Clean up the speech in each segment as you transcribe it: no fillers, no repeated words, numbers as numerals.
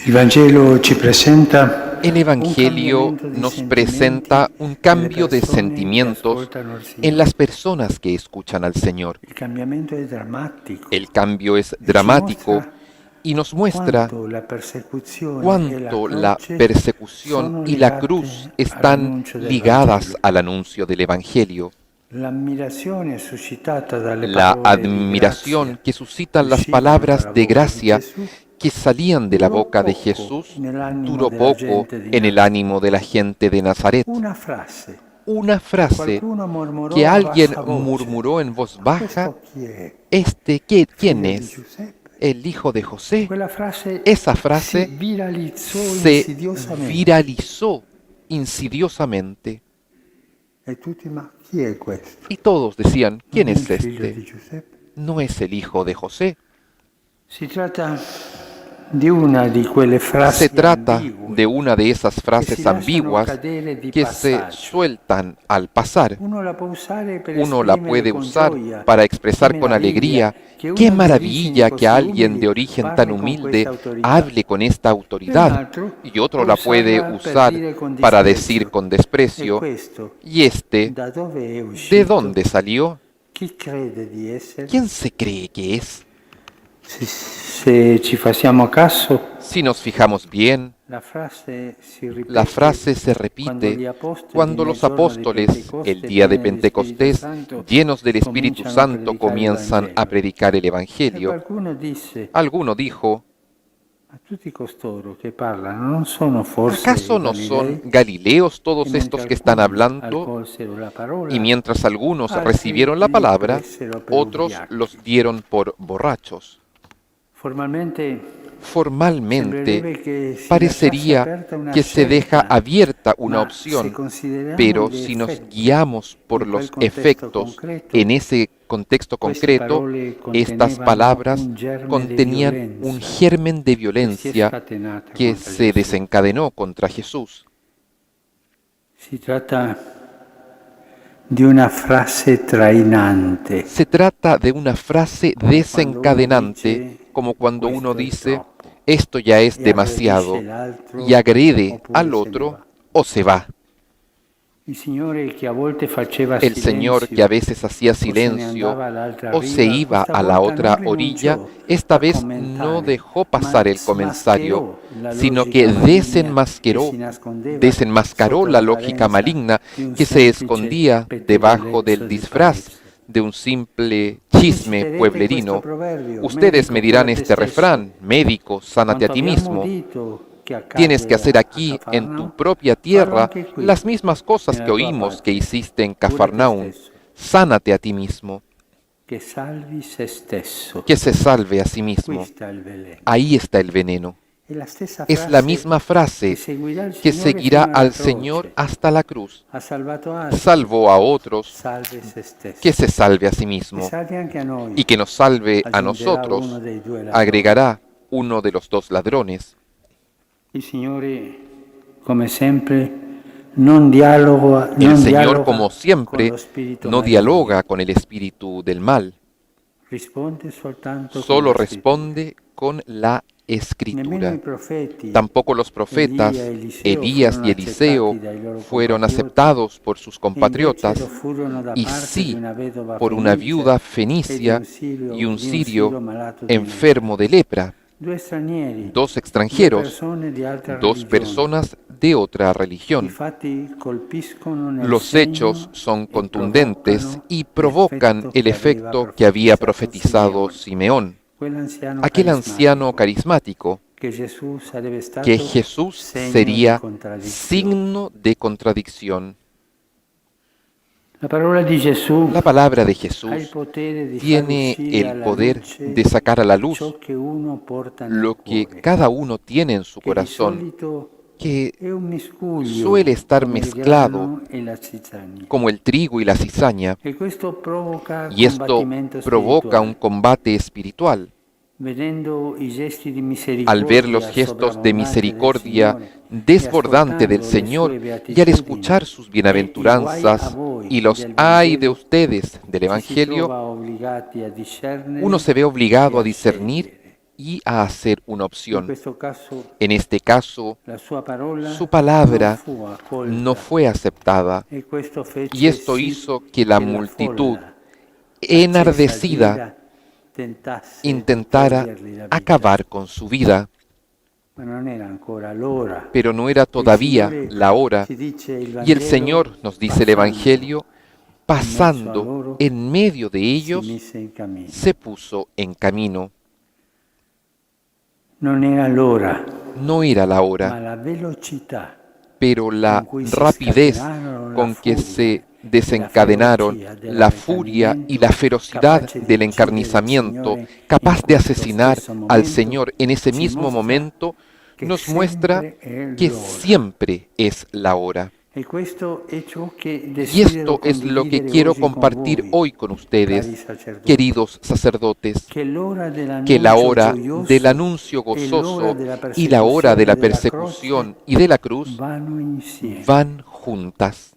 Il Vangelo ci presenta El un Evangelio cambiamento di nos sentimenti presenta un nelle cambio de persone che sentimientos ascoltano il en Signore. las personas que escuchan al Señor. Il cambiamento è drammatico El cambio es e ci dramático mostra y nos muestra quanto la persecuzione e la cuánto la croce persecución sono y la cruz legate están all'annuncio del ligadas Vangelo. al anuncio del Evangelio. L'ammirazione suscitata dalle La parole di admiración grazia que che suscitan las uscivano palabras dalla de bocca di gracia Gesù que salían de la durò boca de poco Jesús nell'animo duró della poco gente di en el Nazareth. ánimo de la gente de Nazaret. Una frase Una che frase qualcuno que mormorò a alguien bassa voce. murmuró en voz Ma baja, questo chi è? ¿quién Figlio di es? Giuseppe. ¿El hijo de José? Quella frase Esa si frase viralizzò se insidiosamente. viralizó insidiosamente E tutti, ma chi è questo? y todos decían, Non ¿quién è il es figlio este? di Giuseppe? ¿No es el hijo de José? Si tratta di una di quelle Se frasi trata de ambigue una de esas che si frases lasciano ambiguas cadere di que se passaggio. sueltan al pasar. Uno la può usare per Uno la esprimere puede con usar gioia, para che expresar con meraviglia, alegría, che qué uno di origini maravilla que così alguien de umili origen tan parli con humilde questa autorità. hable con esta E un autoridad. altro Y otro può la puede usarla per usar dire con para decir disprezzo. con E desprecio. questo, Y este, da dove è ¿de uscito? dónde salió? Chi crede di essere? ¿Quién se cree que es? Se ci facciamo caso, Si nos fijamos bien, la frase si la frase se quando repite gli apostoli cuando nel los giorno di apóstoles, el Pentecoste, día de pieni dello Spirito Pentecostés, Santo, llenos del Espíritu cominciano a Santo, predicare il comienzan a Vangelo. predicar el E Evangelio. qualcuno disse, Alguno dijo, ma tutti costoro che parlano non sono forse ¿acaso i no son Galilei? Galileos E todos mentre estos que están alcuni hablando? accolsero la parola, Y mientras algunos altri recibieron la li palabra, presero per otros ubriachi. los dieron por borrachos. Formalmente Formalmente, sembrerebbe che si lasciasse parecería aperta una que se deja scelta, abierta una ma se opción, consideriamo pero gli si nos effetti guiamos por di quel los contesto efectos concreto, en ese contexto queste concreto, parole estas contenevano palabras un germe di contenían un violenza germen de che si è violencia scatenata que contro se Gesù. desencadenó contra Jesús. Si tratta di una frase trainante, Se trata de una frase quando uno desencadenante, dice como cuando uno questo è dice, troppo, esto ya es e demasiado, aggredisce l'altro y agrede oppure al se ne otro va. o se va. Il Signore che a volte faceva El Señor que a silenzio veces hacía o se ne silencio andava all'altra o se riva, iba questa a la volta non otra orilla, rinunciò esta a vez no commentare, dejó ma pasar el comentario, smascherò la sino logica que maligna che si nascondeva desenmascaró sotto la lógica l'apparenza maligna di un que se semplice escondía debajo pettegolezzo del di disfraz paresse. de un simple Mi chisme citerete questo pueblerino. proverbio, Ustedes medico, me cura dirán te este stesso. refrán, médico, sánate a Quanto ti abbiamo mismo. udito che Tienes que accade hacer a aquí, en tu Cafarnao, propia fallo tierra, anche qui, las mismas cosas que nella tua oímos que patria. hiciste en Cura te Cafarnaún. stesso, Sánate a ti mismo, che salvi se stesso. que se salve a sí Qui mismo. sta il veleno. Ahí está el veneno. È la stessa Es la frase misma che frase seguirà il que Signore seguirá fino alla al croce. Señor hasta la cruz. Ha salvato altri, Salvó a otros, salve se stesso. que se salve a sí E mismo. salvi anche a noi. Y que nos salve a Aggiungerà uno nosotros, dei due ladroni. agregará uno de los dos ladrones. Il Signore, come sempre, non dialoga, El non Señor, dialoga como con siempre, lo spirito no maligno. dialoga con el espíritu del mal, Risponde soltanto con solo lo Spirito. responde con la Nemmeno i escritura. profeti, Tampoco los profetas, Elia e Eliseo, Elías furono y Eliseo, accettati dai loro fueron compatrioti, aceptados por sus e compatriotas, invece lo furono da y parte di sí una vedova por una fenicia viuda e fenicia y un di un sirio malato di enfermo de lepra. lepra. Due stranieri, Dos due extranjeros, persone di altra dos religione. personas de otra I religión. fatti colpiscono nel Los hechos segno son e contundentes provocano y provocan el efecto que había profetizado Simeón, quell'anziano aquel anciano carismático, che Gesù sarebbe stato que Jesús segno sería di contraddizione. signo de contradicción. La parola di Gesù La palabra de ha il Jesús potere di far tiene uscire el alla poder luce de sacar a la luz ciò che uno porta nel lo que cuore, cada uno tiene en su che di corazón, solito que è un miscuglio suele estar come il mezclado grano e la zizzania. como el trigo y la cizaña, E questo provoca y esto combattimento provoca un spirituale. combate espiritual. Vedendo i gesti di Al ver misericordia los gestos de sovrabbondanti del misericordia Signore, desbordante del ascoltando le Señor sue y al beatitudini, escuchar sus e i bienaventuranzas guai a voi y los del ay de Vangelo, ustedes del ci si Evangelio, trova obbligati a discernere uno se ve obligado e a a discernir scegliere. y a hacer una In opción. questo caso En este caso, la sua parola su palabra non fu accolta no fue aceptada e questo y fece esto sì hizo que la che la multitud, folla accesa di enardecida, ira tentasse di intentara togliergli la vita. acabar con su vida. Ma non era ancora l'ora. Pero no era Il todavía Signore, la hora. ci dice il Y el Vangelo, Señor, nos dice el passando Evangelio, in mezzo a pasando loro, en medio de si ellos, mise in cammino. se puso en camino. Non era l'ora, No era la ma hora, la velocità pero la con cui si rapidez scatenarono la con que furia se e la desencadenaron ferocia la furia y la ferocidad capace di del uccidere il encarnizamiento, Signore capaz in de questo asesinar stesso al momento, Señor en ese ci mismo mostra momento, che nos muestra sempre è que l'ora. siempre es la hora. E questo è ciò che Y desidero esto es lo que condividere quiero oggi con compartir voi, hoy con cari ustedes, sacerdoti, queridos sacerdotes, che l'ora que la dell'annuncio hora del gioioso anuncio e l'ora gozoso della y la hora de persecuzione la della persecución croce y de la cruz vanno insieme. van juntas.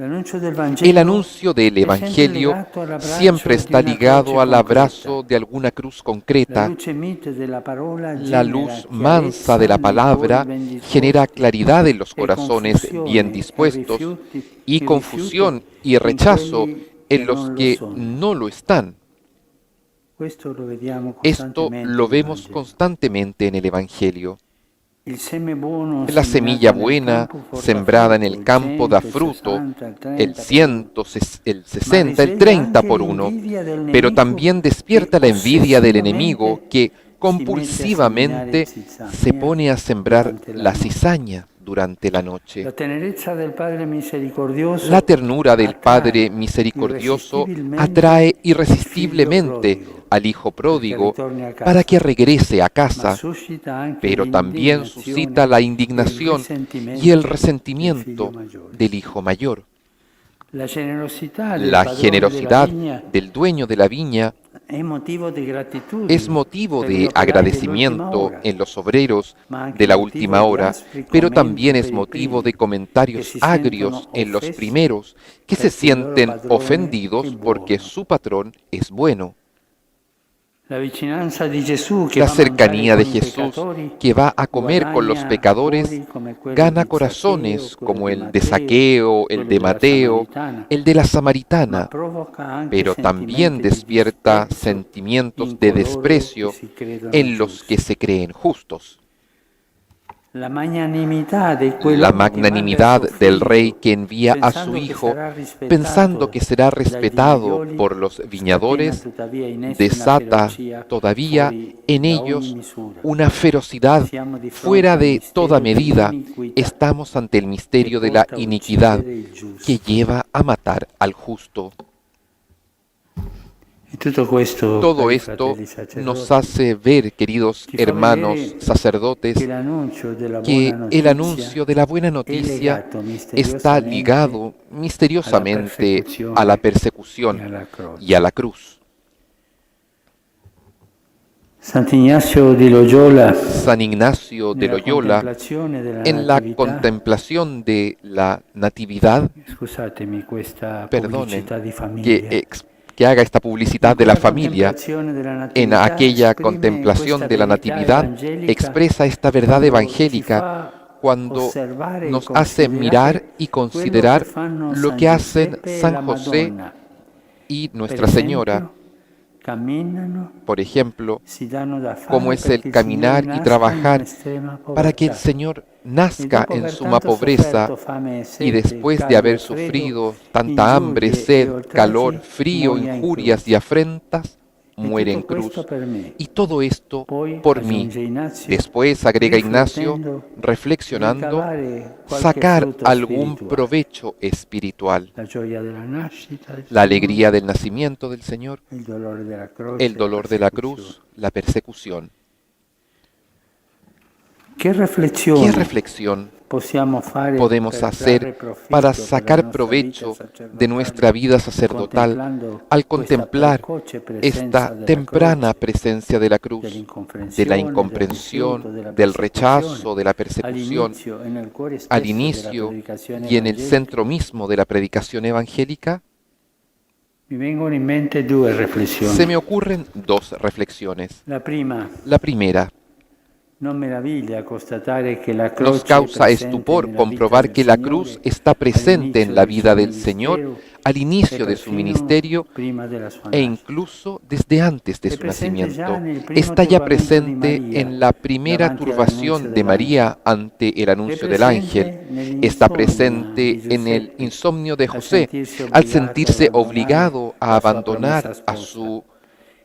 L'annuncio del El Vangelo anuncio del è sempre Evangelio legato all'abbraccio siempre di está una ligado croce al concreta. abrazo de alguna cruz La concreta. luce mite della parola La genera luz mansa chiarezza de la nei cuori palabra ben disposti genera claridad en los e corazones bien confusione dispuestos y e rifiuto confusión y in rechazo quelli che en los non lo que sono. no lo están. Questo lo vediamo Esto costantemente lo nel vemos Vangelo. constantemente en el Evangelio. Il seme buono La semilla seminato nel buena campo porta sembrada en frutto, el campo da 100, il fruto, 60, il 30 el per 100, el Ma 60, el risveglia 30 anche por uno, l'invidia del pero nemico también che despierta la envidia del enemigo ossessivamente que si mette a seminare compulsivamente se zizzania pone a sembrar durante la la notte. cizaña durante la noche. La tenerezza del Padre misericordioso La ternura del Padre attrae misericordioso irresistibilmente atrae il figlio irresistiblemente prodigo al Hijo perché pródigo ritorni a para que casa, regrese a ma casa, suscita anche pero también suscita la l'indignazione e il indignación y risentimento el del figlio resentimiento maggiore. del hijo mayor. La generosità del La padrone della generosidad vigna del dueño de la viña è motivo di es gratitudine motivo per gli de operai dell'ultima agradecimiento ora, en los obreros ma anche de la motivo última di hora, aspri pero commenti también es per i motivo primi, de che comentarios si agrios sentono en los offesi primeros, que se perché il loro sienten padrone è ofendidos porque buono. su patrón es bueno. La vicinanza di Gesù che La va a mangiare cercanía de con i Jesús peccatori que va a comer con los guadagna pecadores cuori come quelli gana di Zaccheo, corazones quello como di el de Matteo, Saqueo, el quello de della Mateo, Samaritana, el de la ma Samaritana, provoca anche pero también sentimenti di despierta disprezzo sentimientos in de coloro che desprecio si credono en los que giusti. se creen justos. La magnanimità di La quell'uomo che manda il magnanimidad suo del rey figlio, que envía a su pensando che hijo, sarà pensando que rispettato será dai respetado vignaioli, por los scatena viñadores, tuttavia in essi una desata ferocia todavía fuori en da ogni ellos misura. una ferocidad Siamo di fronte fuera al de toda misterio medida. dell'iniquità Estamos ante el che misterio de la porta a iniquidad uccidere il que giusto. lleva a matar al justo. E tutto questo, Todo cari esto fratelli nos sacerdoti, hace ver, queridos ci fa hermanos vedere sacerdotes, che l'annuncio della buona que el notizia anuncio de la buena è noticia legato está misteriosamente ligado alla misteriosamente a la persecuzione e persecución alla y a croce. la cruz. Sant'Ignazio di Loyola, San Ignacio de nella Loyola, contemplazione della en la Natività, contemplación de la Natividad, scusatemi questa perdonen pubblicità di que, famiglia, que haga esta publicidad in de la quella familia, contemplazione della en Natività aquella esprime contemplación questa de la verità Natividad, evangelica expresa esta verdad quando ci evangélica fa cuando osservare e nos hace mirar considerare y quello che considerar fanno lo San que hacen Giuseppe e San la José Madonna. y Per Nuestra Señora, esempio, camminano, por ejemplo, si danno da fare cómo es el perché il Signore caminar y nasca in trabajar un'estrema para que el povertà. Señor E nazca dopo en aver suma tanto pobreza sofferto fame e y sete, después de caldo e haber freddo, sufrido tanta hambre, ingiurie e sed, calor, oltraggi, frío, muoia in injurias y croce. afrentas, E muere en tutto questo cruz. per me. Y todo esto Poi, por mí. aggiunge Ignazio, Después, agrega Ignacio, riflettendo, reflexionando, ricavare qualche sacar frutto algún spirituale. provecho espiritual. La gioia della nascita del La Signore, alegría del nacimiento del Señor, il dolore della croce, el dolor de la persecuzione. cruz, la persecución. Che ¿Qué riflessione reflexión possiamo fare podemos per hacer trarre profitto para per la sacar nostra provecho vita sacerdotale, de nuestra vida sacerdotal contemplando al questa contemplar precoce presenza esta della temprana croce, presencia de la cruz, de la dell'incomprensione, del incomprensión, rifiuto, della del persecuzione, rechazo, de la persecución, all'inizio e nel cuore al stesso della inicio predicazione y en el evangelica, centro mismo de la predicación evangélica? Mi vengono in mente due Se riflessioni. me ocurren dos reflexiones. La prima, La primera, non meraviglia constatare che la nos croce è causa presente estupor nella vita comprobar del que la cruz Signore está presente all'inizio en la del vida suo del Señor ministero al e inicio de su perfino ministerio prima della sua e nascita. incluso desde antes de È su presente già nacimiento. nel primo Está ya turbamento di presente Maria en la primera davanti all'annuncio turbación de dell'angelo. María ante el È anuncio del ángel. presente Está nell'insonnia presente di en el Giuseppe insomnio de al José, sentirsi al obbligato ad sentirse abbandonare obligado a la sua promessa abandonar a sposa. su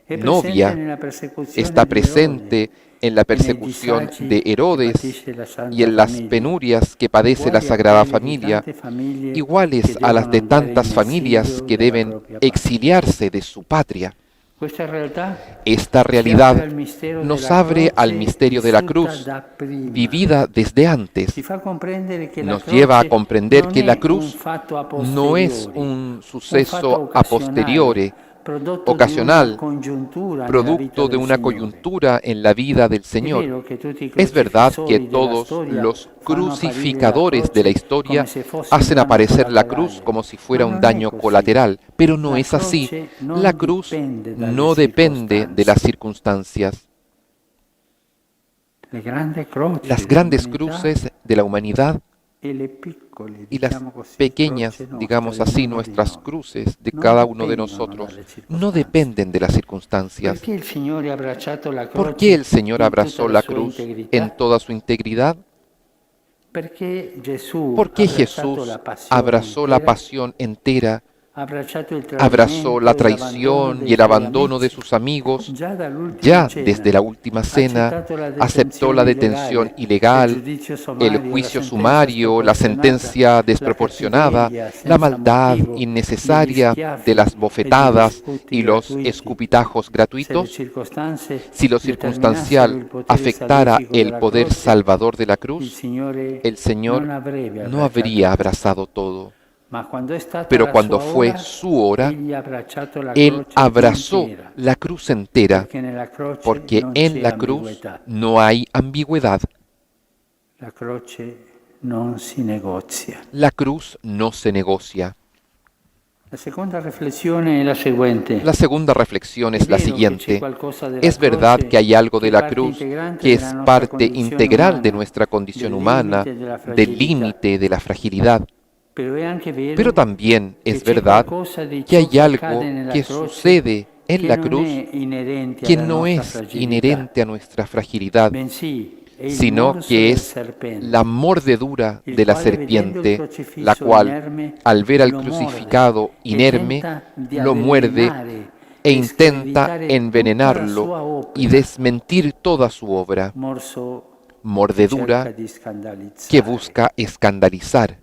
È presente novia. nella persecuzione Está di Erode presente en la e nei persecución disagi de che Herodes patisce la y Santa en las Famiglia, penurias que padece la uguali a Sagrada quelle di Familia, tante famiglie che iguales a las devono de andare tantas in familias esilio que dalla deben propria patria. exiliarse de su patria. Questa realtà Esta ci apre realidad al mistero nos della abre al croce misterio de la vissuta cruz, da prima. vivida desde antes. Ci fa comprendere che la Nos lleva a croce comprender non que la è un cruz fatto a no es posteriori, un un fatto suceso a posteriori, occasionale, prodotto di una ocasional, congiuntura nella vita producto de del una Signore. coyuntura en la vida del È Señor. vero che tutti i Es verdad que crocifissori della todos storia los fanno apparire la crucificadores de la croce historia come se fosse un hacen danno aparecer la cruz collaterale, como si ma fuera un non è daño così. colateral, pero no La es así. croce La non cruz dipende dalle no depende de las circostanze. circunstancias. Le grandi croci Las grandes dell'umanità cruces de la humanidad e le piccole, y las diciamo così, pequeñas, croci digamos nostre, así, ognuno di nuestras noi, cruces de non cada uno de dipendono nosotros, dalle no circostanze. dependen de las circunstancias. Perché il Signore ha abbracciato la ¿Por croce qué el Señor in tutta abrazó la la sua cruz integrità? en toda su integridad? Perché Gesù ¿Por ha qué abbracciato Jesús la passione abrazó la intera, pasión entera, ha abbracciato il abrazó la tradimento e l'abbandono traición y dei el suoi abandono de amici? sus amigos? Già dall'ultima Ya cena desde la última ha cena accettato la aceptó la detenzione detención illegale, il ilegal, giudizio el sommario, la juicio sentenza sumario, la sproporzionata, sentencia la desproporcionada, cattiveria la senza maldad motivo, degli innecesaria de schiaffi las e degli bofetadas sputi y los gratuiti. escupitajos Se le gratuitos. circostanze Si lo determinassero circunstancial il potere afectara salvifico el della poder croce, salvador de la il cruz, Signore el Señor non avrebbe no abbracciato habría tutto. abrazado todo. Ma quando è stata Pero la cuando sua fue ora, su hora, egli ha abbracciato la Él croce abrazó intera, la cruz entera, perché nella croce porque non en c'è la cruz ambiguità. no hay ambigüedad. La croce non si negozia. La cruz no se negocia. La seconda riflessione è la seguente. La segunda reflexión È es la vero che c'è siguiente. qualcosa della Es verdad croce que hay algo de che è la parte cruz integrante que della es nostra parte condizione integral de umana, nuestra condición del humana, limite, della del fragilità. límite, de la fragilidad. Però è anche vero Pero también che es c'è verdad qualcosa di que ciò hay che algo accade nella que croce sucede en che la non cruz è inerente que alla no nostra es fragilità, inherente a nuestra fragilidad, bensì è il sino morso que del es serpente, la mordedura il de la quale vedendo il serpiente, crocifisso la cual, inerme, al ver al lo crucificado morde e inerme, tenta di lo muerde avvelenare e e intenta screditare tutta la envenenarlo sua y opera, desmentir toda su obra, morso che cerca mordedura di scandalizzare. que busca escandalizar.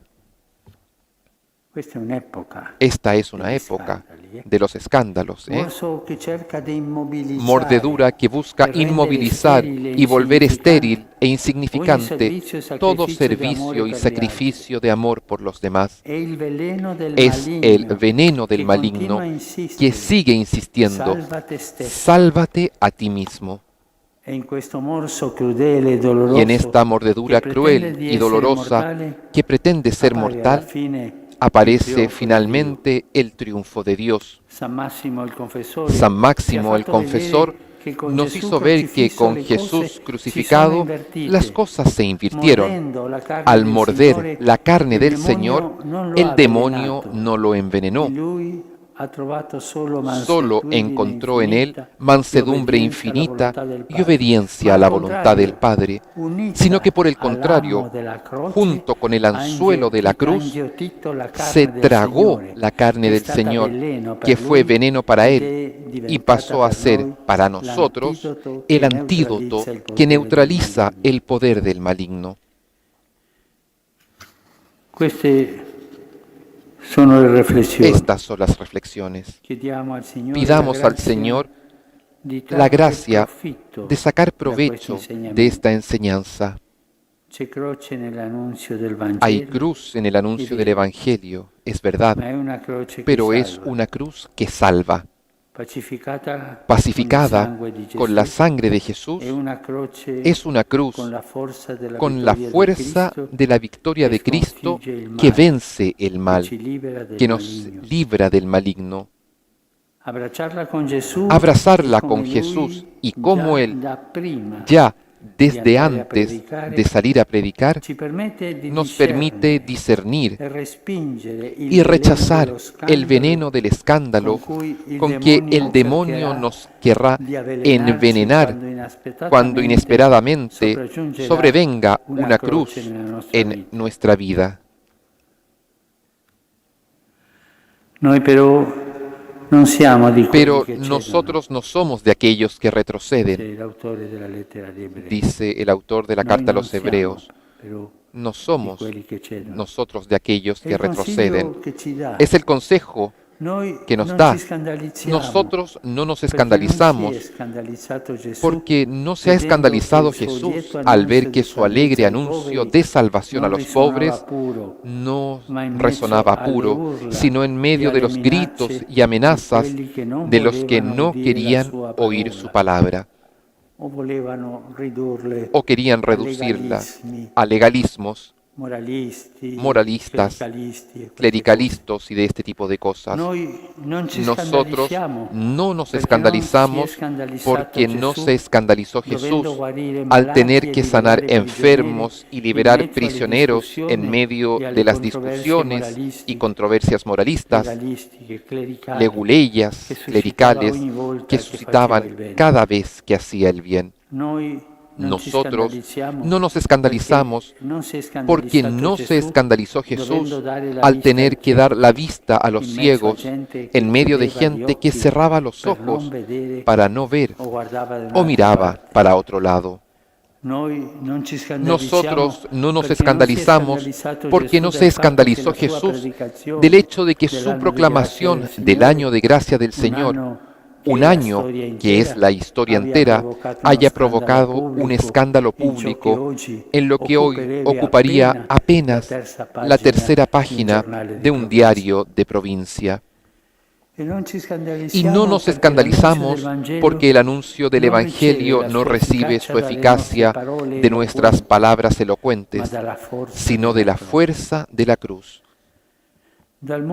Questa è un'epoca Esta es una degli época scandali, de los escándalos, ¿eh? morso che cerca di immobilizzare, Mordedura que busca per rendere inmovilizar sterile e y volver insignificante estéril e insignificante todo servicio y sacrificio de amor por los demás. è il veleno del Es el maligno veneno del che maligno continua a que insistere, sigue insistiendo, salva te stesso. sálvate a ti mismo. E in questo morso crudele e doloroso Y en esta mordedura che pretende cruel di y essere dolorosa mortale, que pretende ser appare alla mortal, fine il aparece trionfo di Dio. finalmente el triunfo de Dios. San Massimo il confessore San ci ha Máximo el fatto confesor vedere che con nos Gesù hizo ver que crocifisso con le Jesús cose si sono crucificado invertite. las cosas se invirtieron. Mordendo la carne Al del morder Signore, la carne il del demonio Señor, non lo ha el demonio avvelenato. no lo envenenó. In lui ha trovato solo Solo mansedumbre encontró en él infinita mansedumbre y infinita obediencia a la volontà del y Padre. obediencia Ma a al la voluntad del Padre, unita sino que por el all'amo contrario, della croce, junto con el anzuelo de la ha cruz, inghiottito la carne se del tragó Signore, la carne che è del stata Señor, veleno per que fue lui veneno para ed él, è y diventata pasó a per ser noi para nosotros l'antidoto el che antídoto neutralizza il que potere del neutraliza maligno. el poder del maligno. Queste sono le riflessioni. Estas son las reflexiones. Chiediamo al Signore Pidamos la al grazia Señor di la trarre gracia profitto de sacar da questo provecho insegnamento. de esta enseñanza. C'è croce nell'annunzio del Hay Vangelo, cruz en el anuncio del Evangelio, es verdad, ma è una croce che pero es salva, una cruz que salva, pacificata pacificada con il sangue di Gesù, con la sangre de Jesús. è una croce Es una cruz con la forza della con la vittoria di fuerza Cristo, de la victoria de che Cristo sconfigge il que male, vence el che mal, ci libera del que nos maligno. libra del maligno. abrazarla con Jesús y como Él, ya desde antes de salir a predicar, nos permite discernir y rechazar el veneno del escándalo con que el demonio nos querrá envenenar cuando inesperadamente sobrevenga una cruz en nuestra vida. Pero nosotros no somos de aquellos que retroceden, dice el autor de la carta a los Hebreos. No somos nosotros de aquellos que retroceden. Es el consejo que nos da. Nosotros no nos escandalizamos porque no se ha escandalizado Jesús al ver que su alegre anuncio de salvación a los pobres no resonaba puro, sino en medio de los gritos y amenazas de los que no querían oír su palabra o querían reducirla a legalismos, moralistas, clericalistas y de este tipo de cosas. Nosotros no nos escandalizamos porque no se escandalizó Jesús al tener que sanar enfermos y liberar prisioneros en medio de las discusiones y controversias moralistas, leguleyas, clericales, que suscitaban cada vez que hacía el bien. Nosotros no nos escandalizamos porque no se escandalizó Jesús al tener que dar la vista a los ciegos en medio de gente que cerraba los ojos para no ver o miraba para otro lado. Nosotros no nos escandalizamos porque no se escandalizó Jesús del hecho de que su proclamación del año de gracia del Señor, un año que es la historia entera, haya provocado un escándalo público en lo que hoy ocuparía apenas la tercera página de un diario de provincia. Y no nos escandalizamos porque el anuncio del Evangelio no recibe su eficacia de nuestras palabras elocuentes, sino de la fuerza de la cruz. Del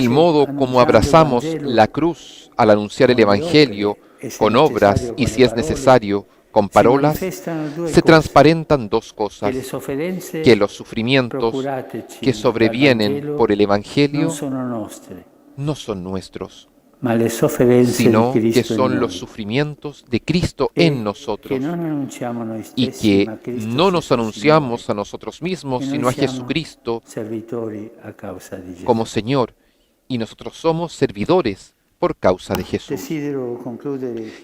modo como abrazamos la cruz al anunciar el Evangelio con obras y, si es necesario, con parolas, se transparentan dos cosas: que los sufrimientos que sobrevienen por el Evangelio no son nuestros, sino que son los sufrimientos de Cristo en nosotros, y que no nos anunciamos a nosotros mismos, sino a Jesucristo como Señor, y nosotros somos servidores por causa de Jesús.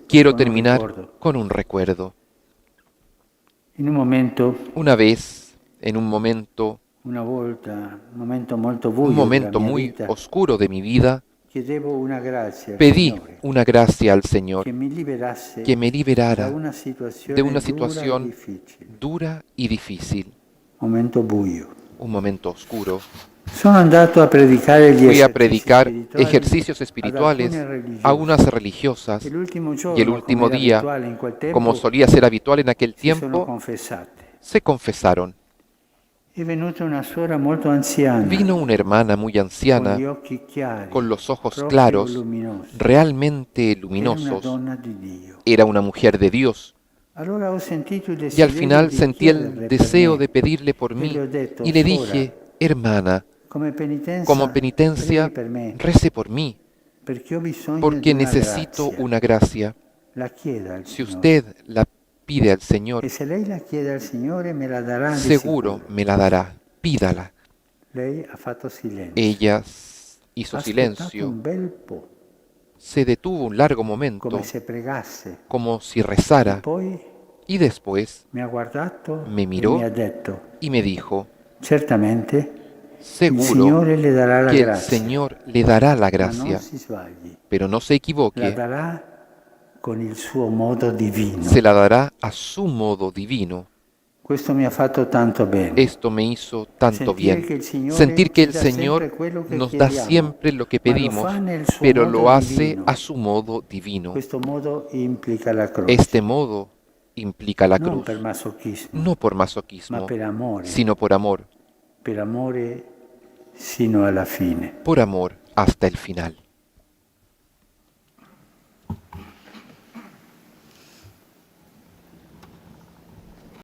Quiero terminar con un recuerdo. Una vez, en un momento muy oscuro de mi vida, pedí una gracia al Señor que me liberara de una situación dura y difícil, un momento oscuro. Fui a predicar ejercicios espirituales a unas religiosas y el último día, como solía ser habitual en aquel tiempo, se confesaron. Vino una hermana muy anciana, con los ojos claros, realmente luminosos. Era una mujer de Dios. Y al final sentí el deseo de pedirle por mí y le dije: hermana, como penitencia, rece por mí, porque necesito una gracia. Si usted la pide al Señor, seguro me la dará. Pídala. Ella hizo silencio, se detuvo un largo momento, como si rezara, y después me miró y me dijo: seguro que el Señor le dará la gracia, pero no se equivoque, se la dará a su modo divino. Esto me hizo tanto bien. Sentir que el Señor nos da siempre lo que pedimos, pero lo hace a su modo divino. Este modo implica la cruz, no por masoquismo, sino por amor. Por amor hasta el final.